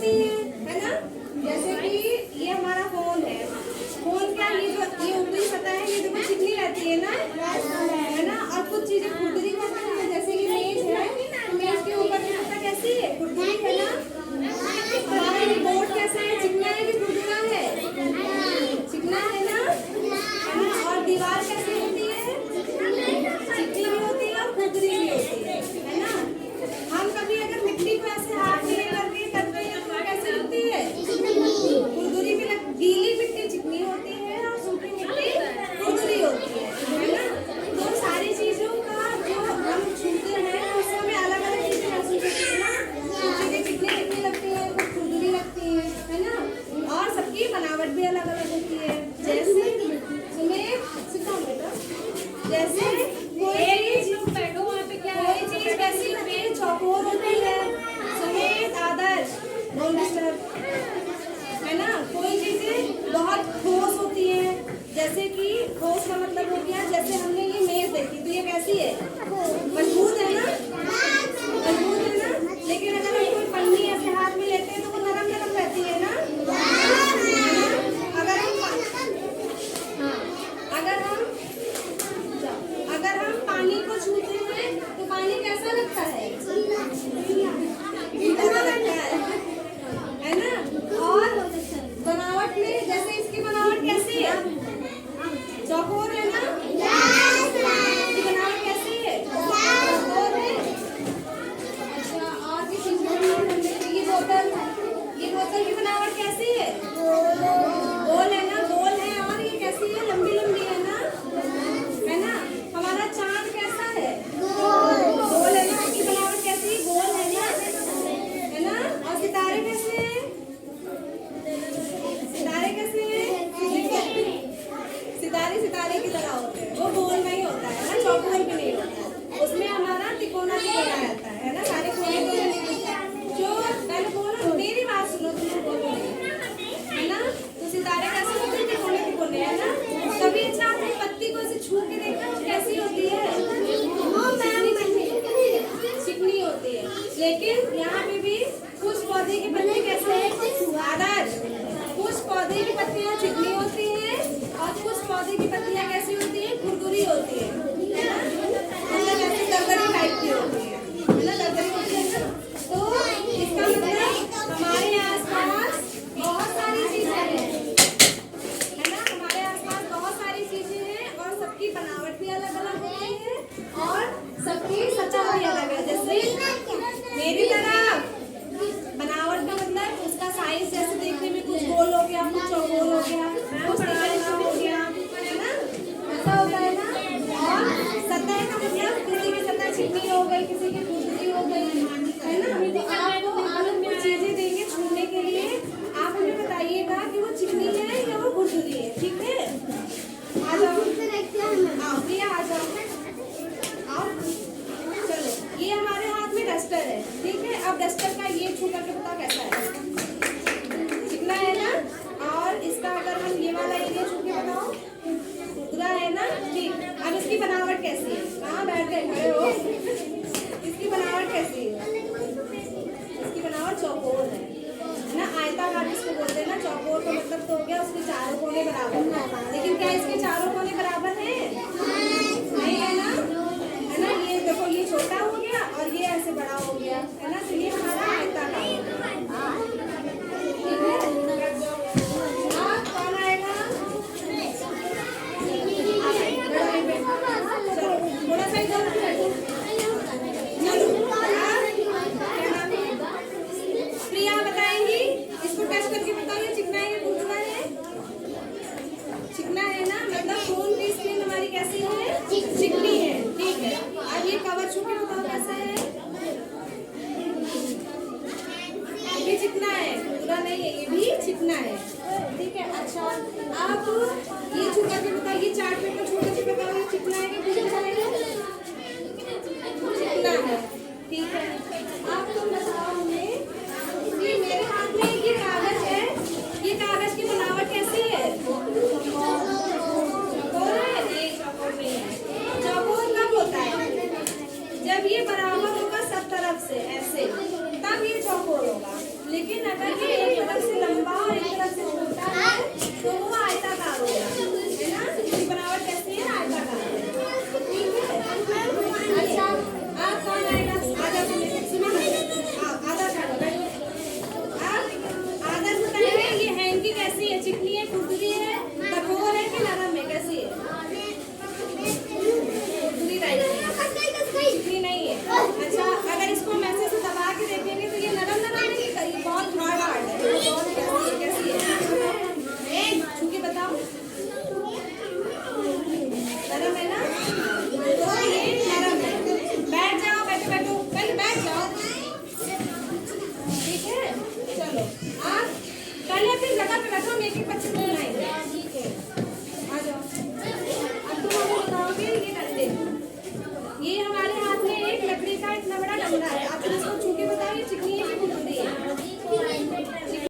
होती है ना। जैसे कि ये हमारा फोन है, फोन क्या ये जो ये ऊपरी सतह है ये देखो चिकनी रहती है ना। और कुछ चीजें खुरदरी होती है, जैसे कि मेज है, मेज के ऊपर की सतह कैसी है, खुरदरी है ना। हमारा ये बोर्ड कैसा है, चिकना है कि खुरदरा है, चिकना है ना। और दीवार कैसी होती है, चिकनी भी होती है और खुरदरी भी होती है ना। हम कभी अगर मिट्टी को ऐसे हाथ में करके करते हैं तो कैसी होती है, खुरदरी भी गीली मिट्टी चिकनी होती है और सूखी मिट्टी खुरदरी होती है ना। तो सारी चीजों का जो हम छूते हैं उससे हमें अलग अलग चीजें महसूस होती है ना। कुछ चीजें चिकनी लगती है, कुछ खुरदरी लगती है ना। और सबकी बनावट भी अलग अलग होती है। जैसे जैसे कोई चीज कैसी होती है, चौकोर होती है, सफेद आदर्श है ना। कोई चीजें बहुत ठोस होती है, जैसे कि ठोस का मतलब हो गया, जैसे हमने ये मेज देखी तो ये कैसी है, मजबूत है ना, मजबूत है ना। लेकिन अगर हम कोई पन्नी ऐसे हाथ में लेते हैं तो वो नरम नरम रहती है ना। अगर हम पानी को छूते हैं तो पानी कैसा लगता है, लगता है ना। और बनावट में जैसे इसकी बनावट कैसी है, चौकोर है ना। इसकी बनावट कैसी है, चौकोर है। अच्छा, और भी चीजें, ये बोतल की बनावट कैसी है, गोल है ना, गोल है। और ये कैसी है, लंबी लंबी है ना, है ना। हमारा चांद कैसा है, गोल है ना, इसकी बनावट कैसी है, गोल है ना। और सितारे कैसे हैं, सितारे कैसे हैं, सितारे की तरह होते हैं, वो गोल नहीं होता है ना, चौकोर भी नहीं होता है, उसमें हमारा तिकोना रहता है ना। सारे कोने जो पहले बोलो, मेरी बात सुनो, तुम बोलो है ना। तो सितारे कैसे होते हैं, तिकोने है ना। कभी अच्छा आपने पत्ती को ऐसे छू के देखा कैसी होती है, चिकनी होती है। लेकिन यहाँ पे भी कुछ पौधे की पत्ती कैसे है, आदर्श। कुछ पौधे की पत्तियाँ चिकनी होती है और कुछ पौधे की पत्तियाँ कैसी होती है, खुरदुरी होती है ना। मतलब ऐसे दरदरी टाइप की होती है ना, दरदरी होती है ना। तो इसका मतलब हमारे आसपास बहुत सारी चीजें हैं, है ना। हमारे आसपास बहुत सारी चीजें हैं और सबकी बनावट भी अलग अलग होती है और सबकी सतह भी अलग है। जैसे मेरी तरफ बनावट का मतलब उसका साइज, जैसे देखने में कुछ गोल हो गया, कुछ चौकोर हो गया, कुछ तिकोना हो गया, है ना, ऐसा होता है ना। और सतह का मतलब किसी की सतह चिकनी हो गई, किसी की खुरदरी हो गई, है ना। तो आपको हम कुछ चीजें देंगे छूने के लिए, आप हमें बताइएगा कि वो चिकनी है या वो खुरदरी है, ठीक है। आ जाओ, आओ भैया आ जाओ, आओ। चलो, ये हमारे हाथ में डस्टर है, ठीक है। अब डस्टर का ये छू करके बताओ कैसा है, चिकना है ना। और इसका अगर हम ये वाला एरिया छू के बताओ, खुरदरा है ना, ठीक। अब इसकी बनावट कैसी है, कहाँ बैठ गए, खड़े हो। इसकी बनावट कैसी है, इसकी बनावट चौकोर है ना, आयताकार जिसको बोलते हैं ना। चौकोर का मतलब तो हो गया उसके चारों कोने बराबर है, लेकिन क्या इसके चारों कोने बराबर है, नहीं है ना, है ना। ये देखो, ये छोटा हो गया और ये ऐसे बड़ा हो गया, है ना। तो ये हमारा आयताकार हो गया, ठीक है। कौन आएगा, चलो थोड़ा सा इधर बैठो। प्रिया बताएंगी, इसको टच करके बताओ ये चिकना है या खुरदरा है, चिकना है ना। मतलब फोन की स्क्रीन हमारी कैसी है, चिकनी है, ठीक है। अब ये कवर छू के बताओ कैसा है, ये भी चिकना है, खुरदरा नहीं है, ये भी चिकना है, ठीक है। अच्छा, अब ये छू करके बताओ, ये चार्ट पेपर छू करके बताओ ये चिकना है कि खुरदरा है।